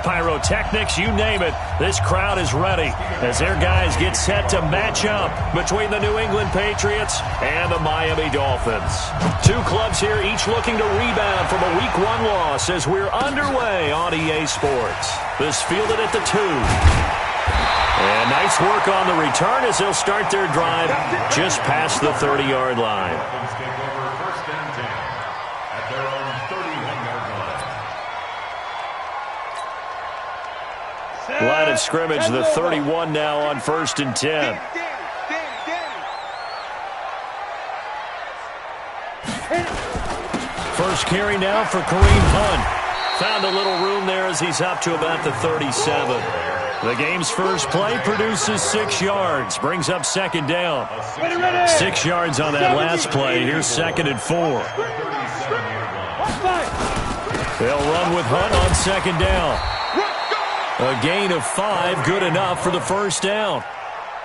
pyrotechnics, you name it. This crowd is ready as their guys get set to match up between the New England Patriots and the Miami Dolphins. Two clubs here, each looking to rebound from a Week 1 loss as we're underway on EA Sports. This fielded at the 2. And nice work on the return as they'll start their drive just past the 30-yard line. Line of scrimmage, the 31 now on 1st and 10. First carry now for Kareem Hunt. Found a little room there as he's up to about the 37. The game's first play produces 6 yards, brings up 2nd down. 6 yards on that last play. Here's 2nd and 4. They'll run with Hunt on 2nd down. A gain of 5, good enough for the 1st down.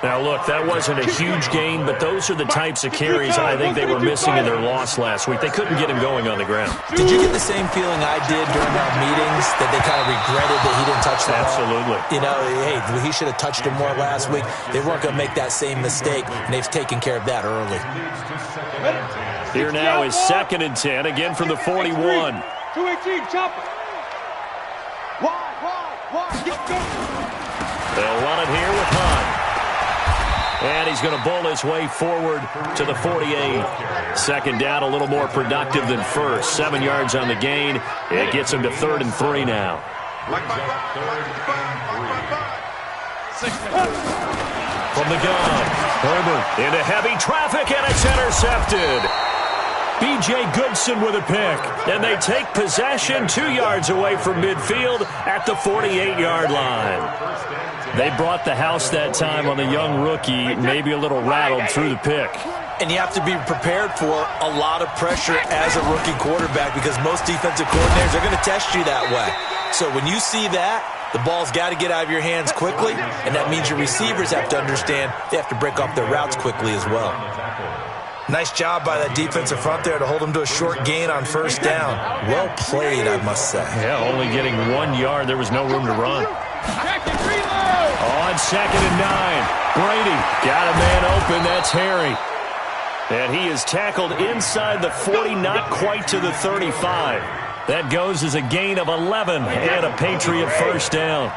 Now, look, that wasn't a huge gain, but those are the types of carries I think they were missing in their loss last week. They couldn't get him going on the ground. Did you get the same feeling I did during our meetings, that they kind of regretted that he didn't touch the ball? Absolutely. You know, hey, he should have touched him more last week. They weren't going to make that same mistake, and they've taken care of that early. Here now is 2nd and 10, again from the 41. 218, chopper. They'll run it here with Hunt. And he's going to bowl his way forward to the 48. 2nd down, a little more productive than first. 7 yards on the gain. It gets him to 3rd and 3 now. From the gun, Herbert into heavy traffic, and it's intercepted. B.J. Goodson with a pick, and they take possession 2 yards away from midfield at the 48-yard line. They brought the house that time on the young rookie, maybe a little rattled through the pick. And you have to be prepared for a lot of pressure as a rookie quarterback because most defensive coordinators are going to test you that way. So when you see that, the ball's got to get out of your hands quickly, and that means your receivers have to understand they have to break off their routes quickly as well. Nice job by that defensive front there to hold them to a short gain on 1st down. Well played, I must say. Yeah, only getting 1 yard. There was no room to run. On 2nd and 9, Brady got a man open. That's Harry. And he is tackled inside the 40, not quite to the 35. That goes as a gain of 11 and a Patriot 1st down.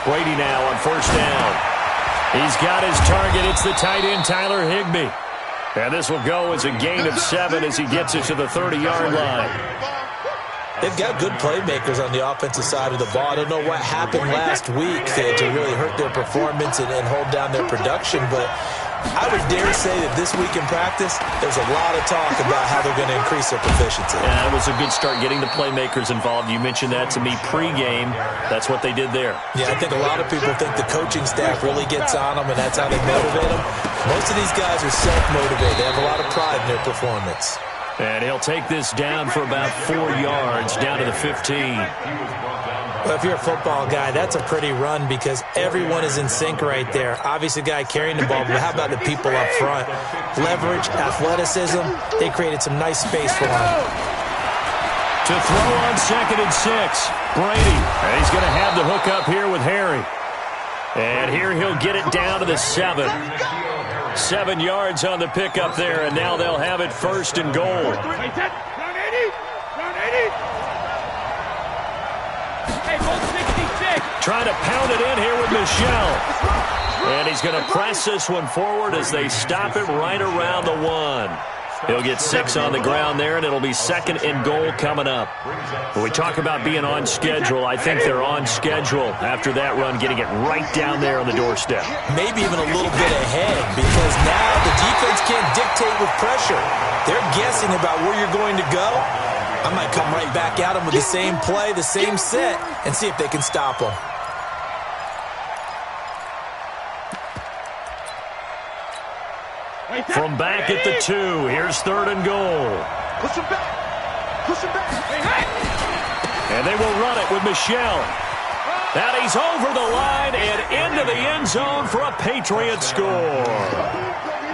Brady now on 1st down. He's got his target. It's the tight end, Tyler Higbee. And this will go as a gain of 7 as he gets it to the 30-yard line. They've got good playmakers on the offensive side of the ball. I don't know what happened last week to really hurt their performance and hold down their production, but I would dare say that this week in practice, there's a lot of talk about how they're going to increase their proficiency. Yeah, it was a good start getting the playmakers involved. You mentioned that to me pregame. That's what they did there. Yeah, I think a lot of people think the coaching staff really gets on them, and that's how they motivate them. Most of these guys are self-motivated. They have a lot of pride in their performance. And he'll take this down for about 4 yards, down to the 15. Well, if you're a football guy, that's a pretty run because everyone is in sync right there. Obviously, the guy carrying the ball, but how about the people up front? Leverage, athleticism, they created some nice space for him. To throw on 2nd and 6, Brady. And he's going to have the hook up here with Harry. And here he'll get it down to the 7. 7 yards on the pickup there, and now they'll have it 1st and goal. Trying to pound it in here with Michel. And he's going to press this one forward as they stop it right around the 1. He'll get 6 on the ground there, and it'll be 2nd and goal coming up. When we talk about being on schedule, I think they're on schedule after that run, getting it right down there on the doorstep. Maybe even a little bit ahead because now the defense can't dictate with pressure. They're guessing about where you're going to go. I might come right back at them with the same play, the same set, and see if they can stop them. From back at the 2, here's 3rd and goal. Push him back. Push him back. And they will run it with Michel. And he's over the line and into the end zone for a Patriot score.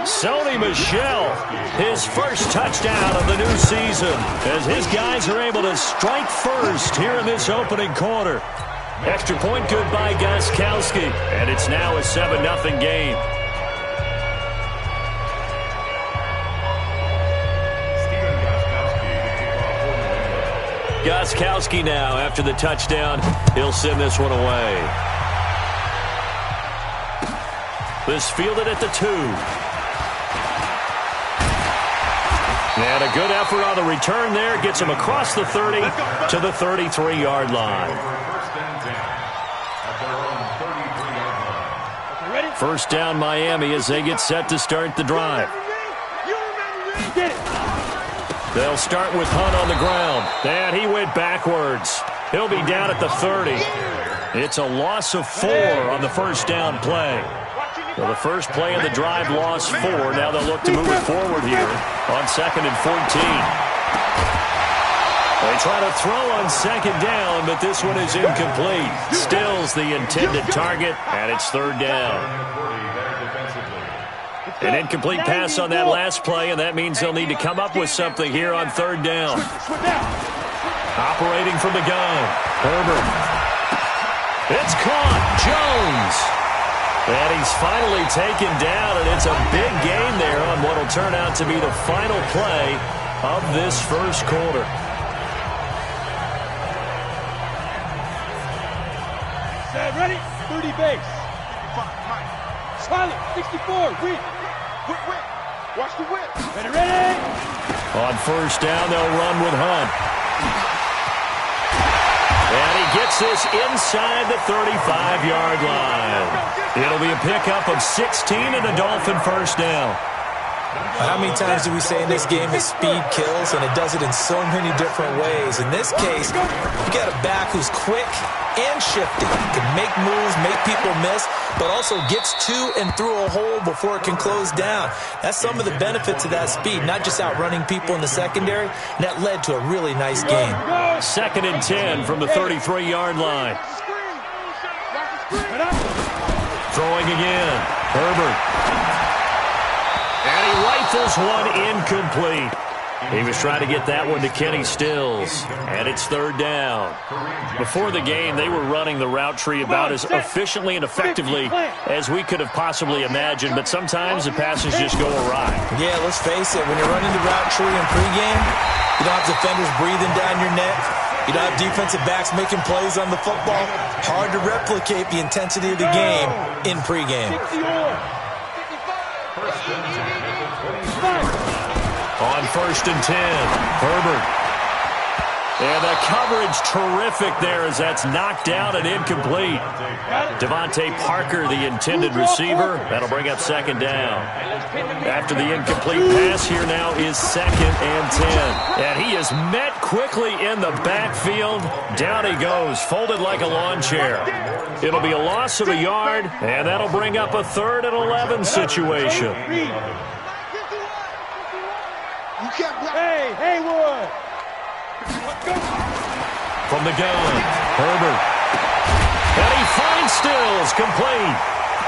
Sony Michel, his first touchdown of the new season, as his guys are able to strike first here in this opening quarter. Extra point good by Gostkowski, and it's now a 7-0 game. Gostkowski now, after the touchdown, he'll send this one away. This fielded at the 2. And a good effort on the return there. Gets him across the 30 to the 33-yard line. First down Miami as they get set to start the drive. They'll start with Hunt on the ground. And he went backwards. He'll be down at the 30. It's a loss of 4 on the first down play. Well, the first play of the drive lost 4. Now they'll look to move it forward here on 2nd and 14. They try to throw on 2nd down, but this one is incomplete. Stills the intended target, and it's 3rd down. An incomplete pass on that last play, and that means they'll need to come up with something here on 3rd down. Operating from the gun, Herbert. It's caught, Jones. And he's finally taken down, and it's a big gain there on what will turn out to be the final play of this first quarter. Set, ready? 30 base. Silent, 64, whip. Whip. Watch the whip. Ready? On first down, they'll run with Hunt. And he gets this inside the 35-yard line. It'll be a pickup of 16 and a Dolphin first down. How many times do we say in this game that speed kills, and it does it in so many different ways? In this case, you got a back who's quick and shifty, can make moves, make people miss, but also gets to and through a hole before it can close down. That's some of the benefits of that speed, not just outrunning people in the secondary, and that led to a really nice game. 2nd and 10 from the 33-yard line. Throwing again, Herbert. And he rifles one incomplete. He was trying to get that one to Kenny Stills, and it's 3rd down. Before the game, they were running the route tree about as efficiently and effectively as we could have possibly imagined, but sometimes the passes just go awry. Yeah, let's face it, when you're running the route tree in pregame, you don't have defenders breathing down your neck. You don't have defensive backs making plays on the football. Hard to replicate the intensity of the game in pregame. On 1st and 10, Herbert. And the coverage terrific there as that's knocked down and incomplete. Devontae Parker, the intended receiver. That'll bring up 2nd down. After the incomplete pass, here now is 2nd and 10. And he is met quickly in the backfield. Down he goes, folded like a lawn chair. It'll be a loss of a yard, and that'll bring up a 3rd and 11 situation. Hey, Haywood! From the gun, Herbert. And he finds Stills, complete.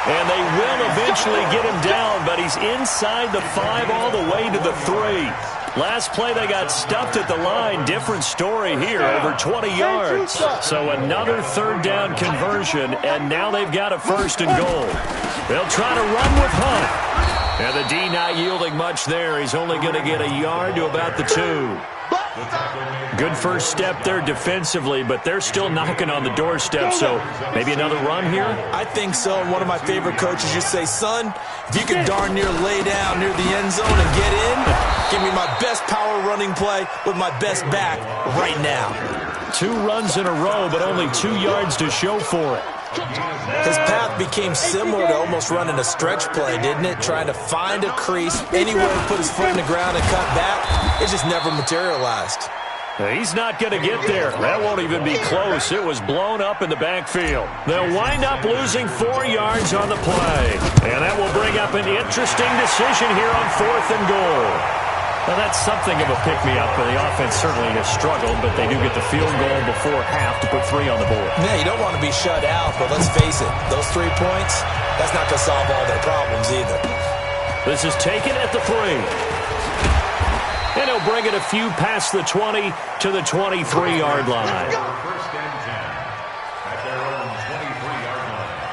And they will eventually get him down, but he's inside the 5 all the way to the 3. Last play they got stuffed at the line. Different story here, over 20 yards. So another 3rd down conversion, and now they've got a 1st and goal. They'll try to run with Hunt. And the D not yielding much there. He's only going to get a yard to about the 2. Good first step there defensively, but they're still knocking on the doorstep, so maybe another run here? I think so. One of my favorite coaches used to say, son, if you could darn near lay down near the end zone and get in, give me my best power running play with my best back right now. 2 runs in a row, but only 2 yards to show for it. His path became similar to almost running a stretch play, didn't it? Trying to find a crease, anywhere to put his foot in the ground and cut back. It just never materialized. He's not going to get there. That won't even be close. It was blown up in the backfield. They'll wind up losing 4 yards on the play. And that will bring up an interesting decision here on 4th and goal. Now, that's something of a pick-me-up, and the offense certainly has struggled, but they do get the field goal before half to put 3 on the board. Yeah, you don't want to be shut out, but let's face it, those 3 points, that's not going to solve all their problems either. This is taken at the 3. And he'll bring it a few past the 20 to the 23-yard line. First and 10 at their own 23-yard line.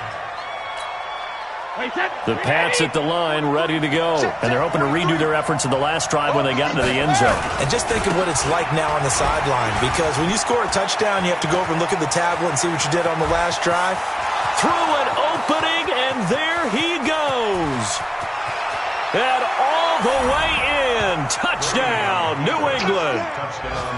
The Pats at the line, ready to go. And they're hoping to redo their efforts in the last drive when they got into the end zone. And just think of what it's like now on the sideline, because when you score a touchdown, you have to go over and look at the tablet and see what you did on the last drive. Through an opening, and there he goes. And all the way in. Touchdown, New England.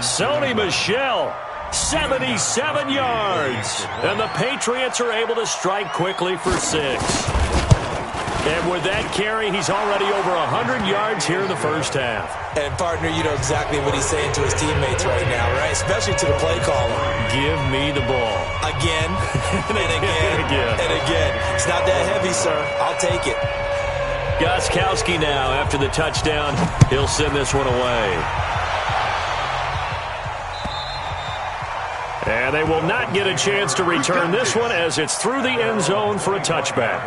Sony Michel, 77 yards. And the Patriots are able to strike quickly for 6. And with that carry, he's already over 100 yards here in the first half. And, partner, you know exactly what he's saying to his teammates right now, right? Especially to the play caller. Give me the ball. Again, and again, and again. It's not that heavy, sir. I'll take it. Gostkowski now, after the touchdown, he'll send this one away. And they will not get a chance to return this one as it's through the end zone for a touchback.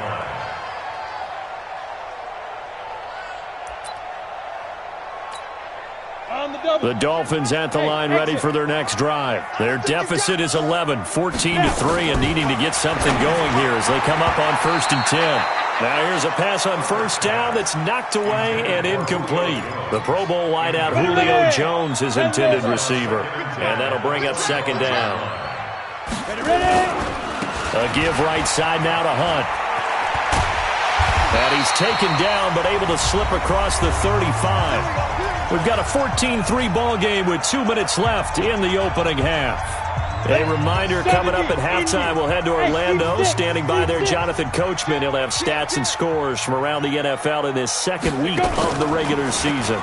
The Dolphins at the line, ready for their next drive. Their deficit is 11, 14-3, and needing to get something going here as they come up on 1st and 10. Now here's a pass on first down that's knocked away and incomplete. The Pro Bowl wideout Julio Jones, his intended receiver. And that'll bring up 2nd down. A give right side now to Hunt. And he's taken down but able to slip across the 35. We've got a 14-3 ball game with 2 minutes left in the opening half. A reminder coming up at halftime, we'll head to Orlando. Standing by there, Jonathan Coachman. He'll have stats and scores from around the NFL in this 2nd week of the regular season.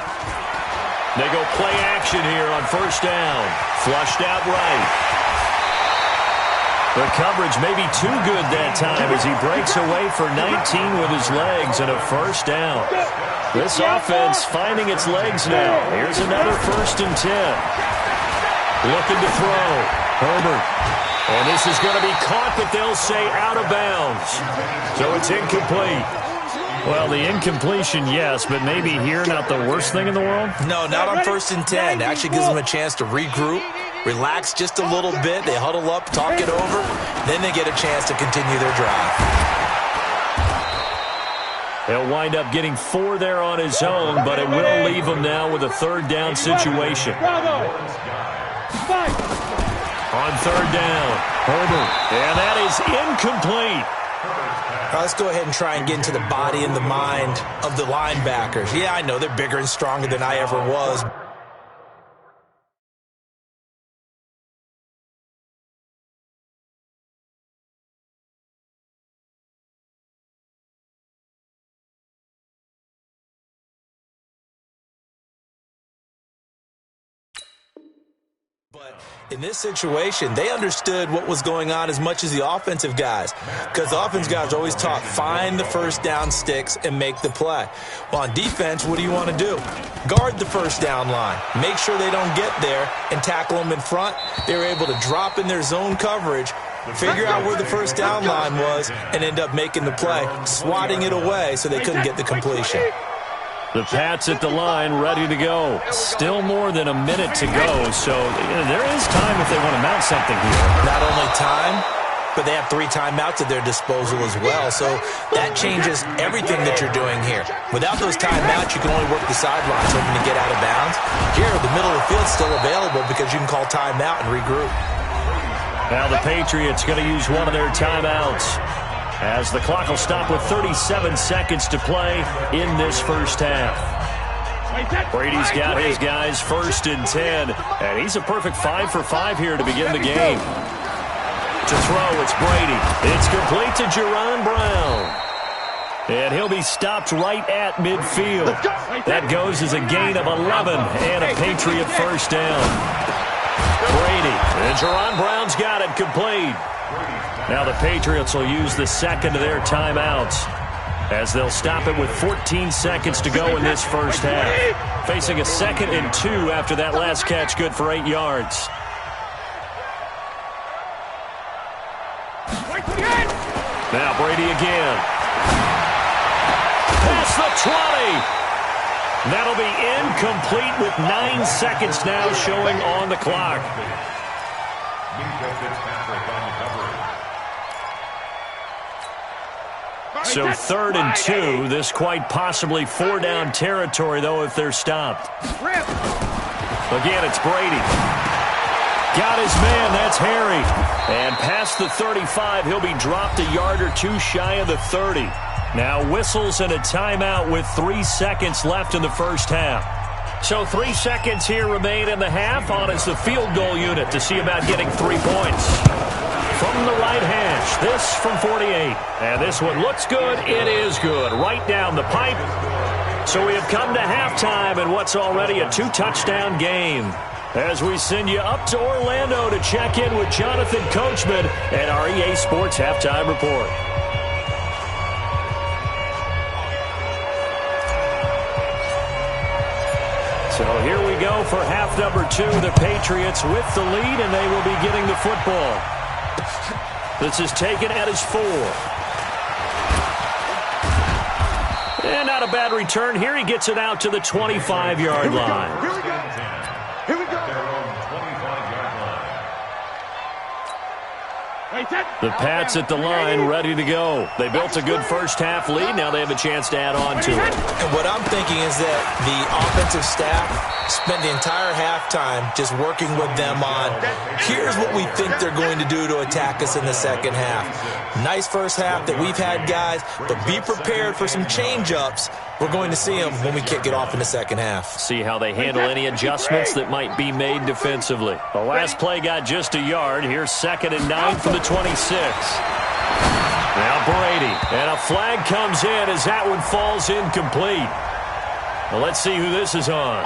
They go play action here on first down. Flushed out right. The coverage may be too good that time as he breaks away for 19 with his legs and a first down. This offense finding its legs now. Here's another 1st and 10. Looking to throw. Herbert. And this is going to be caught, but they'll say out of bounds. So it's incomplete. Well, the incompletion, yes, but maybe here not the worst thing in the world? No, not on 1st and 10. It actually gives them a chance to regroup, relax just a little bit. They huddle up, talk it over. Then they get a chance to continue their drive. He'll wind up getting 4 there on his own, but it will leave him now with a 3rd down situation. On 3rd down, Herbert. And that is incomplete. Right, let's go ahead and try and get into the body and the mind of the linebackers. Yeah, I know they're bigger and stronger than I ever was. But in this situation, they understood what was going on as much as the offensive guys, because the offensive guys are always taught, find the first down sticks and make the play. Well, on defense, what do you want to do? Guard the first down line. Make sure they don't get there and tackle them in front. They were able to drop in their zone coverage, figure out where the first down line was, and end up making the play, swatting it away so they couldn't get the completion. The Pats at the line, ready to go. Still more than a minute to go, so there is time if they want to mount something here. Not only time, but they have 3 timeouts at their disposal as well, so that changes everything that you're doing here. Without those timeouts, you can only work the sidelines hoping to get out of bounds. Here, the middle of the field's still available because you can call timeout and regroup. Now the Patriots going to use one of their timeouts, as the clock will stop with 37 seconds to play in this first half. Brady's got his guys 1st and 10, and he's a perfect 5 for 5 here to begin the game. To throw, it's Brady. It's complete to Jerron Brown. And he'll be stopped right at midfield. That goes as a gain of 11 and a Patriot first down. Brady, and Jerron Brown's got it complete. Now the Patriots will use the 2nd of their timeouts, as they'll stop it with 14 seconds to go in this first half. Facing a 2nd and 2 after that last catch, good for 8 yards. Now Brady again. past the 20. That'll be incomplete with 9 seconds now showing on the clock. So 3rd and 2. This quite possibly 4-down territory, though, if they're stopped. Again, it's Brady. Got his man. That's Harry. And past the 35, he'll be dropped a yard or two shy of the 30. Now whistles and a timeout with 3 seconds left in the first half. So 3 seconds here remain in the half. On is the field goal unit to see about getting 3 points. From the right hash, this from 48. And this one looks good. It is good. Right down the pipe. So we have come to halftime in what's already a 2-touchdown game. As we send you up to Orlando to check in with Jonathan Coachman and our EA Sports Halftime Report. So here we go for half number 2. The Patriots with the lead, and they will be getting the football. This is taken at his 4. And not a bad return. Here he gets it out to the 25-yard line. Here we go. Here we go. The Pats at the line, ready to go. They built a good first-half lead. Now they have a chance to add on to it. And what I'm thinking is that the offensive staff spent the entire halftime just working with them on, here's what we think they're going to do to attack us in the second half. Nice first half that we've had, guys, but be prepared for some change-ups. We're going to see them when we kick it off in the second half. See how they handle any adjustments that might be made defensively. The last play got just a yard. Here's 2nd and 9 from the 26. Now Brady. And a flag comes in as that one falls incomplete. Well, let's see who this is on.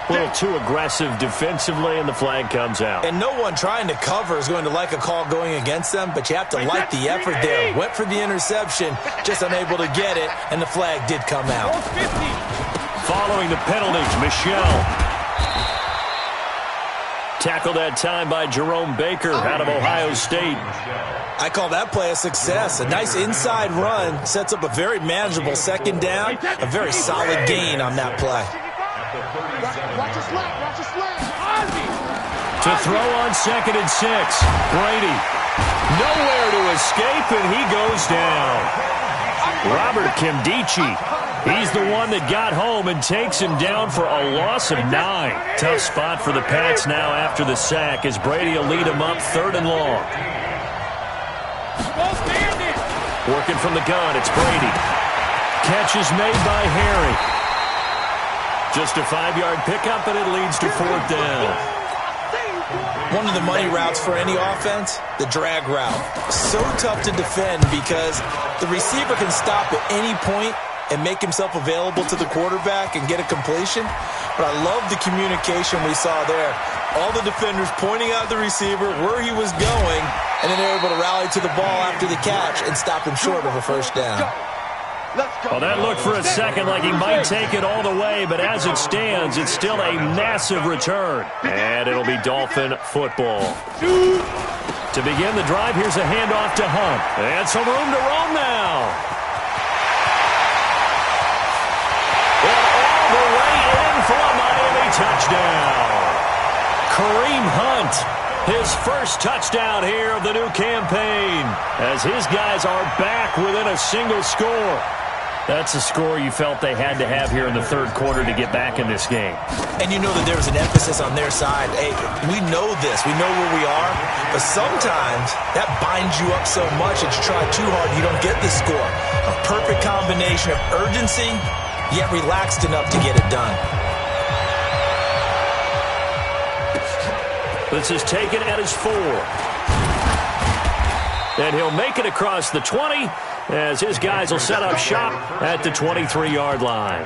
A little too aggressive defensively, and the flag comes out. And no one trying to cover is going to like a call going against them, but you have to like the effort there. Went for the interception, just unable to get it, and the flag did come out. Following the penalties, Michelle. Tackled that time by Jerome Baker out of Ohio State. I call that play a success. A nice inside run sets up a very manageable 2nd down, a very solid gain on that play. Watch the slant. Watch the slant. To throw on 2nd and 6. Brady. Nowhere to escape, and he goes down. Robert Kimdichie. He's the one that got home and takes him down for a loss of 9. Tough spot for the Pats now after the sack as Brady will lead him up 3rd and long. Working from the gun, it's Brady. Catch is made by Harry. Just a 5-yard pickup, and it leads to 4th down. One of the money routes for any offense, the drag route. So tough to defend because the receiver can stop at any point and make himself available to the quarterback and get a completion. But I love the communication we saw there. All the defenders pointing out the receiver, where he was going, and then they're able to rally to the ball after the catch and stop him short of a 1st down. Well, that looked for a second like he might take it all the way, but as it stands, it's still a massive return. And it'll be Dolphin football. To begin the drive, here's a handoff to Hunt. And some room to roam now. And all the way in for a Miami touchdown. Kareem Hunt, his first touchdown here of the new campaign, as his guys are back within a single score. That's a score you felt they had to have here in the 3rd quarter to get back in this game. And you know that there was an emphasis on their side. Hey, we know this. We know where we are. But sometimes that binds you up so much that you try too hard, you don't get the score. A perfect combination of urgency, yet relaxed enough to get it done. This is taken at his 4. And he'll make it across the 20 as his guys will set up shop at the 23-yard line.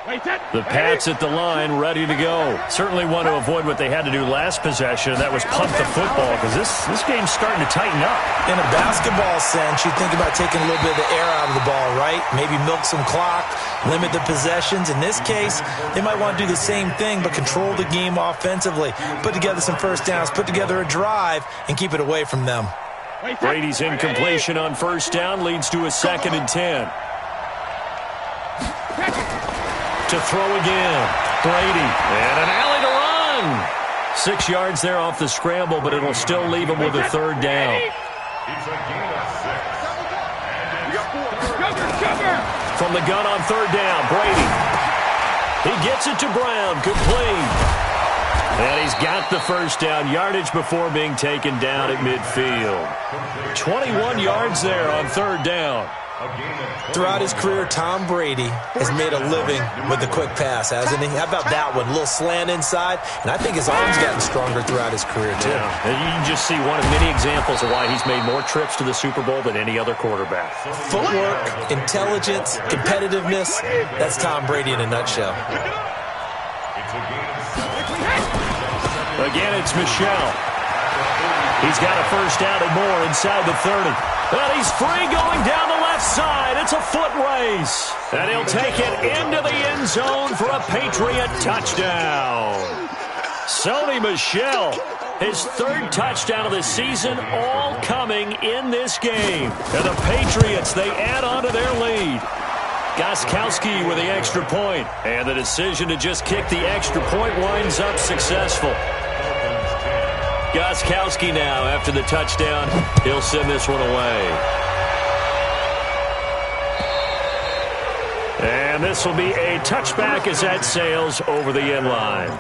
The Pats at the line, ready to go. Certainly want to avoid what they had to do last possession, and that was punt the football, because this game's starting to tighten up. In a basketball sense, you think about taking a little bit of the air out of the ball, right? Maybe milk some clock, limit the possessions. In this case, they might want to do the same thing, but control the game offensively. Put together some first downs, put together a drive, and keep it away from them. Brady's incompletion on first down leads to a 2nd and 10. To throw again. Brady. And an alley to run. 6 yards there off the scramble, but it'll still leave him with a 3rd down. It's a gain of 6. From the gun on 3rd down, Brady. He gets it to Brown. Complete. And he's got the first down. Yardage before being taken down at midfield. 21 yards there on 3rd down. Throughout his career, Tom Brady has made a living with the quick pass, hasn't he? How about that one? A little slant inside, and I think his arm's gotten stronger throughout his career, too. Yeah. And you can just see one of many examples of why he's made more trips to the Super Bowl than any other quarterback. Footwork, intelligence, competitiveness, that's Tom Brady in a nutshell. Again, it's Michel. He's got a first down and more inside the 30. And he's free going down the left side. It's a foot race. And he'll take it into the end zone for a Patriot touchdown. Sony Michel, his 3rd touchdown of the season, all coming in this game. And the Patriots, they add on to their lead. Gostkowski with the extra point. And the decision to just kick the extra point winds up successful. Gostkowski now, after the touchdown, he'll send this one away. And this will be a touchback as that sails over the end line.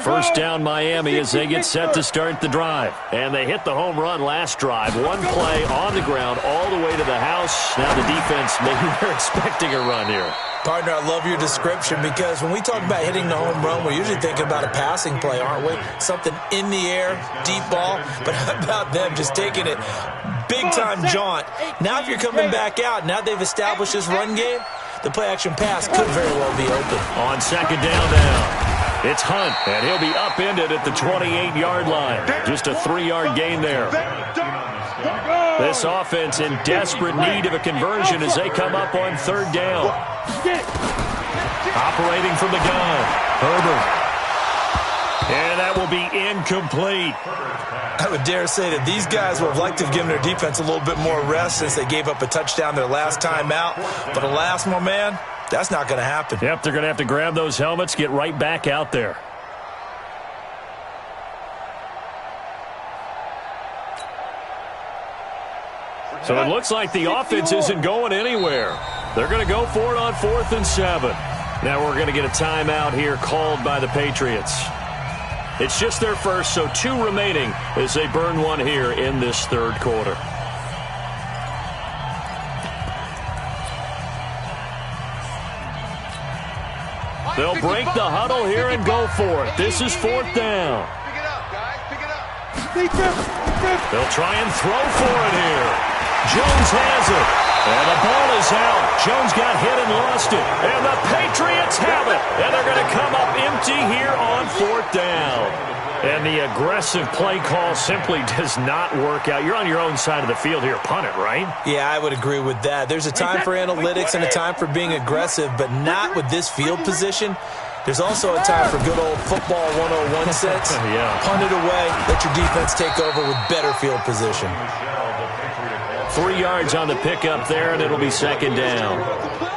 First down Miami as they get set to start the drive. And they hit the home run last drive. One play on the ground all the way to the house. Now the defense, maybe they're expecting a run here. Partner, I love your description because when we talk about hitting the home run, we're usually thinking about a passing play, aren't we? Something in the air, deep ball. But how about them just taking it big-time jaunt? Now if you're coming back out, now they've established this run game, the play-action pass could very well be open. On 2nd down now. It's Hunt, and he'll be upended at the 28-yard line. Just a 3-yard gain there. This offense in desperate need of a conversion as they come up on 3rd down. Operating from the gun, Herbert. And that will be incomplete. I would dare say that these guys would have liked to have given their defense a little bit more rest since they gave up a touchdown their last time out. But alas, my man, that's not going to happen. Yep, they're going to have to grab those helmets, get right back out there. So it looks like the offense isn't going anywhere. They're going to go for it on 4th and 7. Now we're going to get a timeout here called by the Patriots. It's just their first, so 2 remaining as they burn one here in this 3rd quarter. They'll break the huddle here and go for it. This is 4th down. Pick it up, guys. Pick it up. They'll try and throw for it here. Jones has it. And the ball is out. Jones got hit and lost it. And the Patriots have it. And they're going to come up empty here on 4th down. And the aggressive play call simply does not work out. You're on your own side of the field here. Punt it, right? Yeah, I would agree with that. There's a time for analytics and a time for being aggressive, but not with this field position. There's also a time for good old football 101 sense. Yeah. Punt it away. Let your defense take over with better field position. 3 yards on the pickup there, and it'll be 2nd down.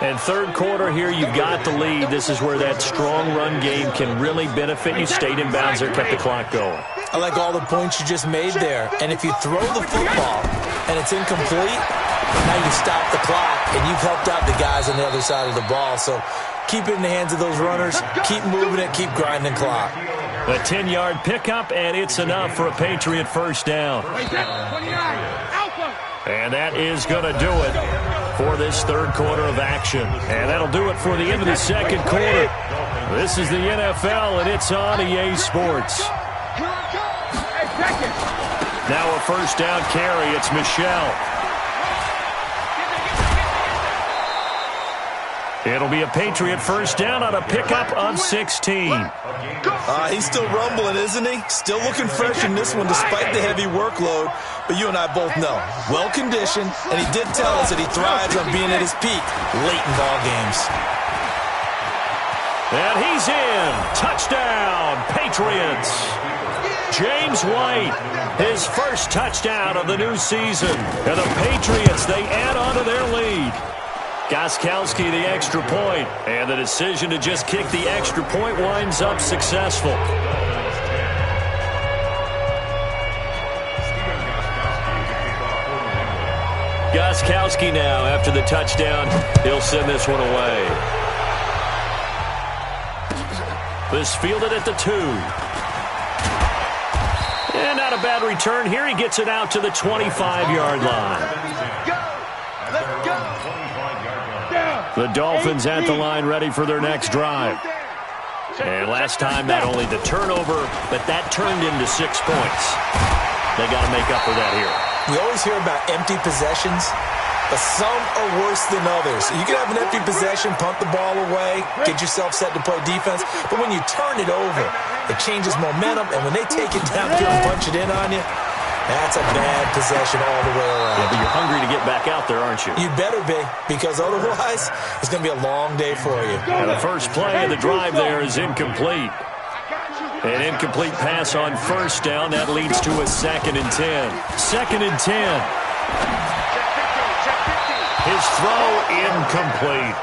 And 3rd quarter here, you've got the lead. This is where that strong run game can really benefit you. Stayed in bounds there, kept the clock going. I like all the points you just made there. And if you throw the football and it's incomplete, now you stop the clock, and you've helped out the guys on the other side of the ball. So keep it in the hands of those runners. Keep moving it. Keep grinding clock. A 10-yard pickup, and it's enough for a Patriot first down. And that is going to do it for this 3rd quarter of action. And that'll do it for the end of the 2nd quarter. This is the NFL, and it's on EA Sports. Now a first down carry. It's Michelle. It'll be a Patriot first down on a pickup of 16. He's still rumbling, isn't he? Still looking fresh in this one despite the heavy workload. But you and I both know, well-conditioned, and he did tell us that he thrives on being at his peak late in ball games. And he's in. Touchdown, Patriots. James White, his first touchdown of the new season. And the Patriots, they add on to their lead. Gostkowski, the extra point, and the decision to just kick the extra point winds up successful. Gostkowski now, after the touchdown, he'll send this one away. This fielded at the 2. And not a bad return here. He gets it out to the 25-yard line. The Dolphins at the line, ready for their next drive. And last time, not only the turnover, but that turned into 6 points. They got to make up for that here. We always hear about empty possessions, but some are worse than others. You can have an empty possession, punt the ball away, get yourself set to play defense, but when you turn it over, it changes momentum, and when they take it down here and punch it in on you, that's a bad possession all the way around. Yeah, but you're hungry to get back out there, aren't you? You better be, because otherwise, it's going to be a long day for you. And the first play of the drive there is incomplete. An incomplete pass on first down. That leads to a 2nd and 10. 2nd and 10. His throw incomplete.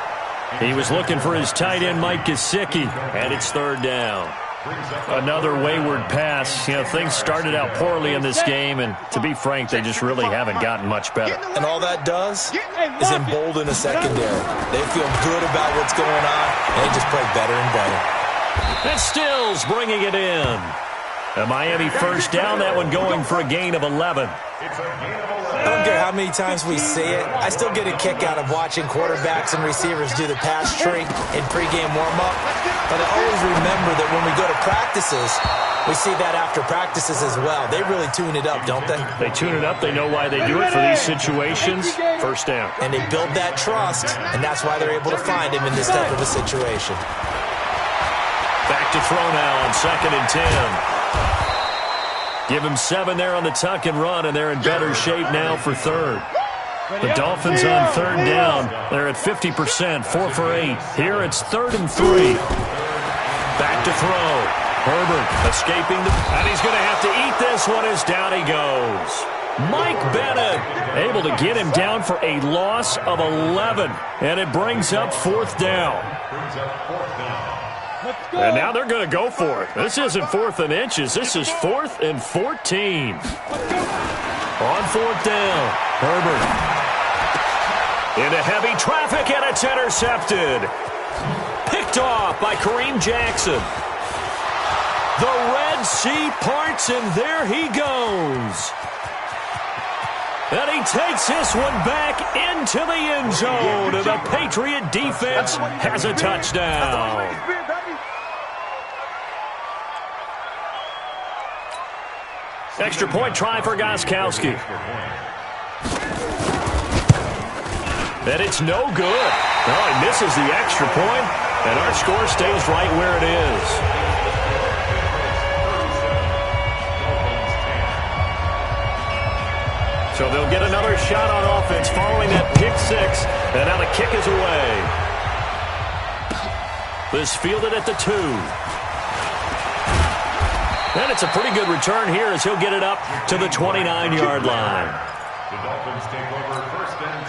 He was looking for his tight end, Mike Gesicki, and it's 3rd down. Another wayward pass. You know, things started out poorly in this game, and to be frank, they just really haven't gotten much better. And all that does is embolden the secondary. They feel good about what's going on, and they just play better and better. And Stills bringing it in. A Miami first down, that one going for a gain of 11. I don't care how many times we see it. I still get a kick out of watching quarterbacks and receivers do the pass tree in pregame warm-up. But I always remember that when we go to practices, we see that after practices as well. They really tune it up, don't they? They tune it up. They know why they do it for these situations. First down. And they build that trust, and that's why they're able to find him in this type of a situation. Back to throw now on 2nd and 10. Give him 7 there on the tuck and run, and they're in better shape now for 3rd. The Dolphins on 3rd down. They're at 50%, 4 for 8. Here it's 3rd and 3. Back to throw. Herbert escaping, and he's going to have to eat this one as down he goes. Mike Bennett able to get him down for a loss of 11, and it brings up 4th down. And now they're going to go for it. This isn't 4th and inches. This is 4th and 14. On 4th down, Herbert. Into heavy traffic, and it's intercepted. Picked off by Kareem Jackson. The Red Sea parts, and there he goes. And he takes this one back into the end zone. And the Patriot defense has a touchdown. Extra point try for Gostkowski. And it's no good. No, he misses the extra point, and our score stays right where it is. So they'll get another shot on offense following that pick 6, and now the kick is away. This fielded at the 2. And it's a pretty good return here as he'll get it up to the 29-yard line. The Dolphins take over 1st and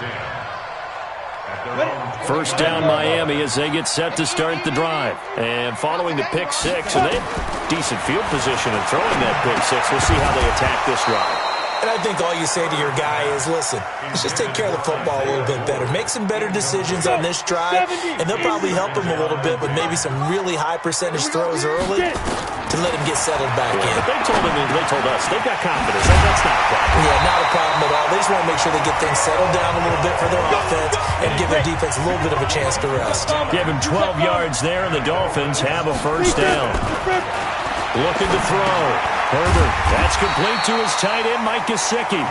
10. First down Miami as they get set to start the drive. And following the pick 6, and they have decent field position in throwing that pick 6. We'll see how they attack this drive. And I think all you say to your guy is, listen, let's just take care of the football a little bit better. Make some better decisions on this drive, and they'll probably help him a little bit with maybe some really high percentage throws early to let him get settled back in. They told us they've got confidence. That's not a problem. Yeah, not a problem at all. They just want to make sure they get things settled down a little bit for their offense and give their defense a little bit of a chance to rest. Give him 12 yards there, and the Dolphins have a first down. Looking to throw. Herbert, that's complete to his tight end, Mike Gesicki.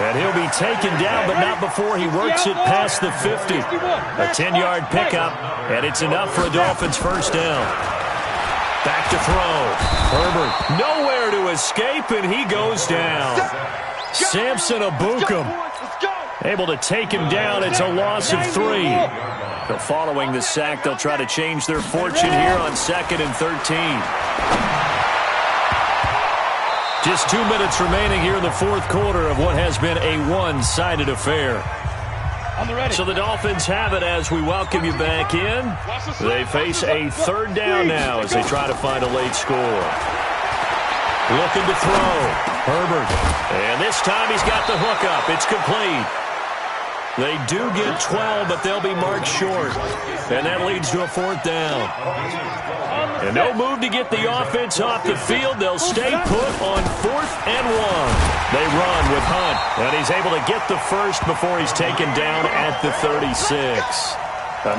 And he'll be taken down, but not before he works it past the 50. A 10-yard pickup, and it's enough for a Dolphins first down. Back to throw. Herbert, nowhere to escape, and he goes down. Samson Abukum able to take him down. It's a loss of 3. So following the sack, they'll try to change their fortune here on 2nd and 13. Just 2 minutes remaining here in the fourth quarter of what has been a one-sided affair. So the Dolphins have it as we welcome you back in. They face a third down now as they try to find a late score. Looking to throw. Herbert. And this time he's got the hookup. It's complete. They do get 12, but they'll be marked short. And that leads to a fourth down. And no move to get the offense off the field. They'll stay put on 4th and 1. They run with Hunt, and he's able to get the first before he's taken down at the 36.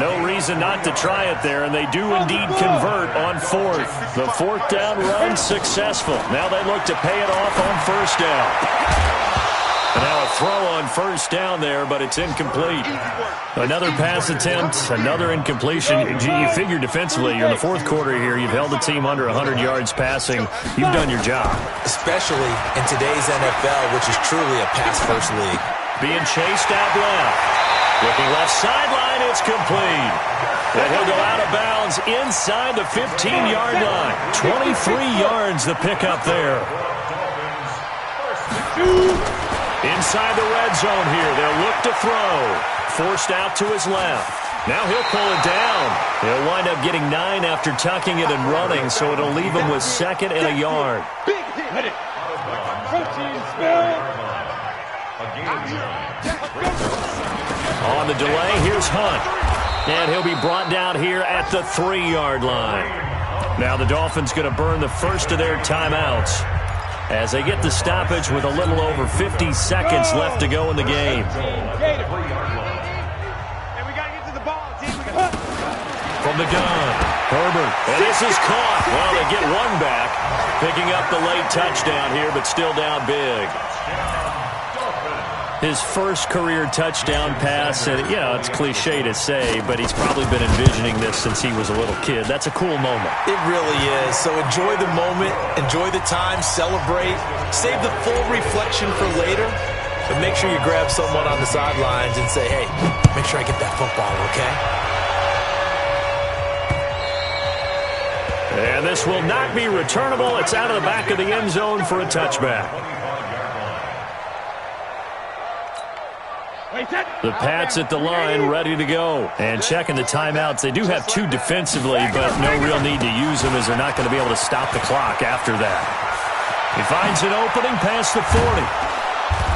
No reason not to try it there, and they do indeed convert on 4th. The 4th down run successful. Now they look to pay it off on first down. And now a throw on first down there, but it's incomplete. Another pass attempt, another incompletion. You figure defensively, you're in the fourth quarter here. You've held the team under 100 yards passing. You've done your job. Especially in today's NFL, which is truly a pass-first league. Being chased out left. Looking left sideline, it's complete. And he'll go out of bounds inside the 15-yard line. 23 yards the pickup there. Inside the red zone here. They'll look to throw. Forced out to his left. Now he'll pull it down. He'll wind up getting 9 after tucking it and running, so it'll leave him with 2nd and a yard. Big hit. Protein spill. On the delay, here's Hunt. And he'll be brought down here at the 3-yard line. Now the Dolphins going to burn the first of their timeouts as they get the stoppage with a little over 50 seconds left to go in the game. From the gun, Herbert, and this is caught. Well, they get one back, picking up the late touchdown here, but still down big. His first career touchdown pass, and it's cliche to say, but he's probably been envisioning this since he was a little kid. That's a cool moment. It really is. So enjoy the moment, enjoy the time, celebrate, save the full reflection for later, but make sure you grab someone on the sidelines and say, hey, make sure I get that football, okay? And this will not be returnable. It's out of the back of the end zone for a touchback. The Pats at the line, ready to go. And checking the timeouts. They do have 2 defensively, but no real need to use them as they're not going to be able to stop the clock after that. He finds an opening past the 40.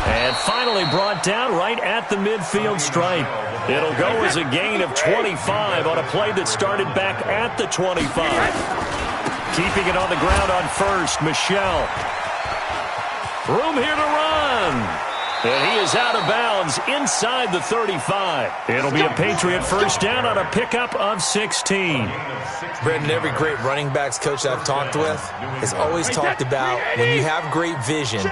And finally brought down right at the midfield stripe. It'll go as a gain of 25 on a play that started back at the 25. Keeping it on the ground on first, Michelle. Room here to run. And he is out of bounds inside the 35. It'll be a Patriot first down on a pickup of 16. Brendan, every great running backs coach that I've talked with has always talked about when you have great vision,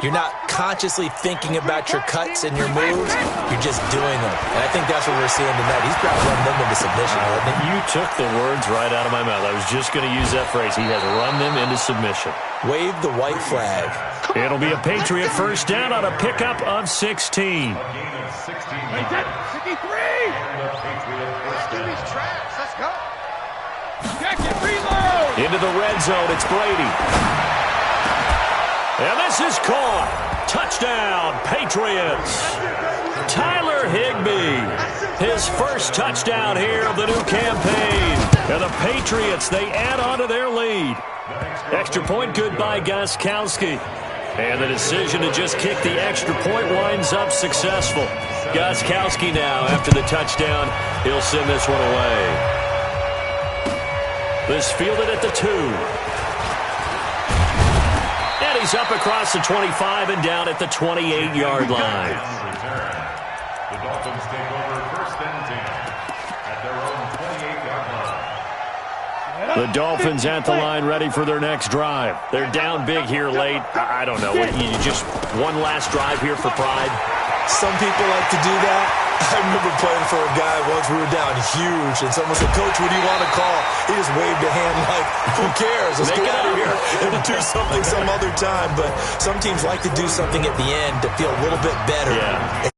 you're not consciously thinking about your cuts and your moves. You're just doing them. And I think that's what we're seeing tonight. He's probably run them into submission, hasn't he? You took the words right out of my mouth. I was just going to use that phrase. He has run them into submission. Wave the white flag. It'll be a Patriot first down on a pickup of 16. 53! Let's do these traps. Let's go. Jacket, reload! Into the red zone. It's Brady. And this is caught. Touchdown, Patriots. Tyler Higbee. His first touchdown here of the new campaign. And the Patriots, they add on to their lead. Extra point good by Gostkowski. And the decision to just kick the extra point winds up successful. Gostkowski now, after the touchdown, he'll send this one away. This fielded at the 2. And he's up across the 25 and down at the 28-yard line. The Dolphins take over first and 10 at their own 28-yard line. The Dolphins at the line, ready for their next drive. They're down big here late. I don't know. You just one last drive here for pride? Some people like to do that. I remember playing for a guy once. We were down huge, and someone said, "Coach, what do you want to call?" He just waved a hand like, "Who cares? Let's get out of here and do something some other time." But some teams like to do something at the end to feel a little bit better. Yeah.